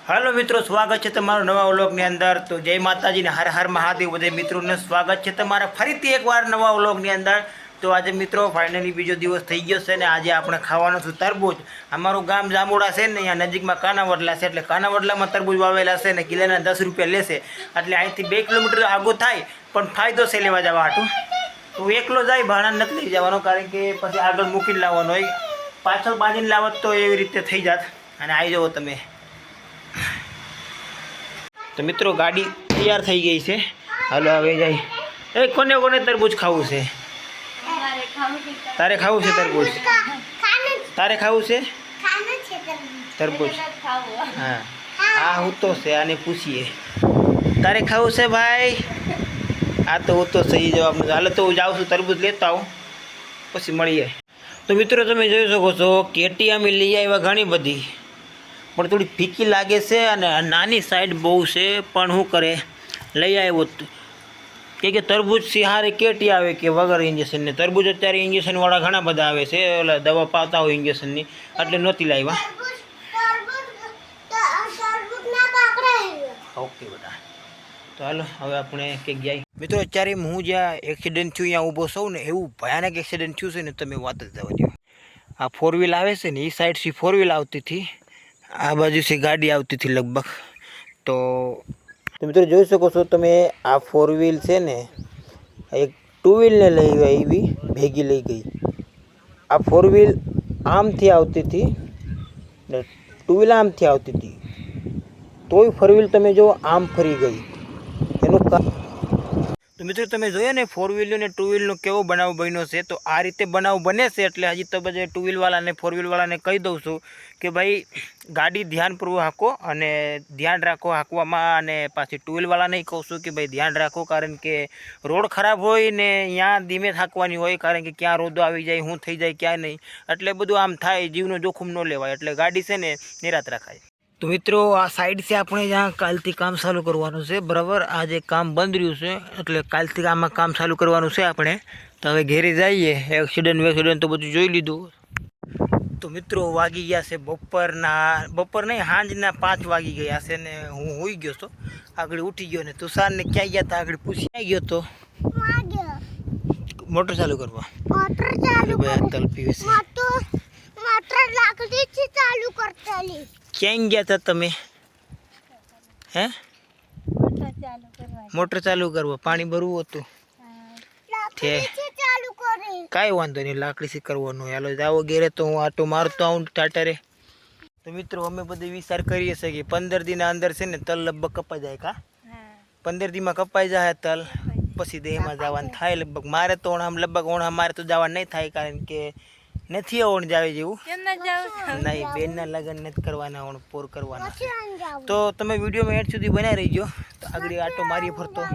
Hello मित्रों, स्वागत है तमारो नवा व्लॉगनी अंदर। तो जय माताजी ने हर हर महादेव बधे मित्रों स्वागत है तमारा फरीथी एकवार नवा व्लॉगनी अंदर। तो आज मित्रों फाइनली बीजो दिवस थई गयो छे ने आज आपणे खावानुं छे तरबूज। अमारुं गाम जामोड़ा छे ने अहींया नजीकमां कानावडला छे એટલે કાનાવડલામાં तरबूज वावेला छे ने किलोना 10 रुपया लेशे એટલે અહીંથી 2 किलोमीटर आगो थाय पण फायदो छे लेवा जवा हाटू। तो एकलो जाय भाड़ा नथी लई जवानो कारण के पछी આગળ મૂકીને લાવવાનો હોય, પાછળ બાંધીને લાવત તો એવી રીતે થઈ જાત। અને આવી જાઓ તમે। तो मित्रों गाड़ी तैयार थी गई है। हलो हवे जाए। ए कोने कोने तरबूज खावू से? तारे खावू से तरबूज? तारे खावू से तरबूज? हाँ हाँ हूँ तो से आने पूछिए तारे खावू से भाई? आ तो हूँ तो सही जवाब नहीं। हाल तो जाऊँ छूँ तरबूज लेता हूँ पछी मळीए। तो मित्रों तमे जोई शको छो केटी अमे लई आव्या घणी बधी पण थोड़ी फीकी लागे से अने नानी साइड बहु से पण हूँ करे लई आव्यो के तरबूज सिहारे केटी आवे के वगर इंजेक्शन ने तरबूज अत्यारे इंजेक्शन वाला घणा बधा आवे छे ओला दवा पाता हो इंजेक्शन नी એટલે નોતી લાવ્યા। ओके बेटा तो हालो हवे आपणे के जाई। मित्रों अत्यारे हूँ ज्यां एक्सिडेंट थयुं त्यां ऊभो छुं ने एवुं भयानक एक्सिडेंट थयुं छे ने तमे वात ज जवा दो। आ 4 व्हील आवे छे ने ई साइड थी 4 व्हील आवती थी, आ बाजू से गाड़ी आती थी लगभग। तो मित्रों જોઈ શકો છો તમે आ 4 व्हील છે ને एक 2 व्हील ने લઈ ગઈ भी ભેગી લઈ ગઈ। आ 4 व्हील आम थी આવતી थी ने 2 व्हील आम थी આવતી थी तोय 4 व्हील તમે જો આમ ફરી ગઈ એનું। तो मित्रों तमे जोयो ने 4 व्हील ने 2 व्हील नो केवो बनाव बन्यो छे। तो आ रीते बनाव बने छे एटले हजी तो बजे 2 व्हील वाला ने 4 व्हील वाला ने कही दऊं छुं कि भाई गाड़ी ध्यानपूर्वक हाको अने ध्यान राखो हाकवामां। अने पाछी 2 व्हील वाला ने कहूं छुं कि भाई ध्यान राखो कारण के रोड खराब होय ने त्यां धीमे हाकवानी होय कारण के क्या रोदो आवी जाय हुं थई जाय क्या नहीं एटले बधुं आम थाय जीवनो जोखम न लेवाय एटले गाड़ी छे ने निरात राखाय। तो मित्रों आ साइड से अपने जहाँ कालथी काम चालू करवानुं छे बराबर। आज एक काम बंद रह्युं छे एटले कालथी आमां काम चालू करवानुं छे आपणे। तो हवे घेरे जाईए। एक्सिडेंट तो बधुं जोई लीधुं। तो मित्रों वागी गया छे बपोर नहीं हांजना 5 वागी गया छे ने हूँ होई गयो तो आगळ उठी गयो ने तुषार ने क्या गया था आगळ पूछी गयो तो मोटर चालू करवा भाई तल पीवे छे मोटर लाकड़ी से चालू करताली क्या गया था तमे हैं मोटर चालू करवा पानी भरવું હતું છે काई वांधो नहीं लाकड़ी से करवानो। हालो जाओ घेरे तो हूँ आटो मारतो आऊँ टाटरे। तो मित्रों अमे बधे विचार करीए छे कि 15 दिन अंदर से ने तल लगभग कपाई जाए का 15 दिन में कपाई जाए तल पछी देह में जवान थाय लगभग। मारे तो हम लगभग ओणा मारे तो जवान नहीं थाय कारण के नहीं ओण जावे जेवुं नहीं बेन लगन नहीं करवाना ओण पोर करवाना। तो तमे विडियो में एड सुधी बना रहीजो तो आगळ आटो मारी फरतो।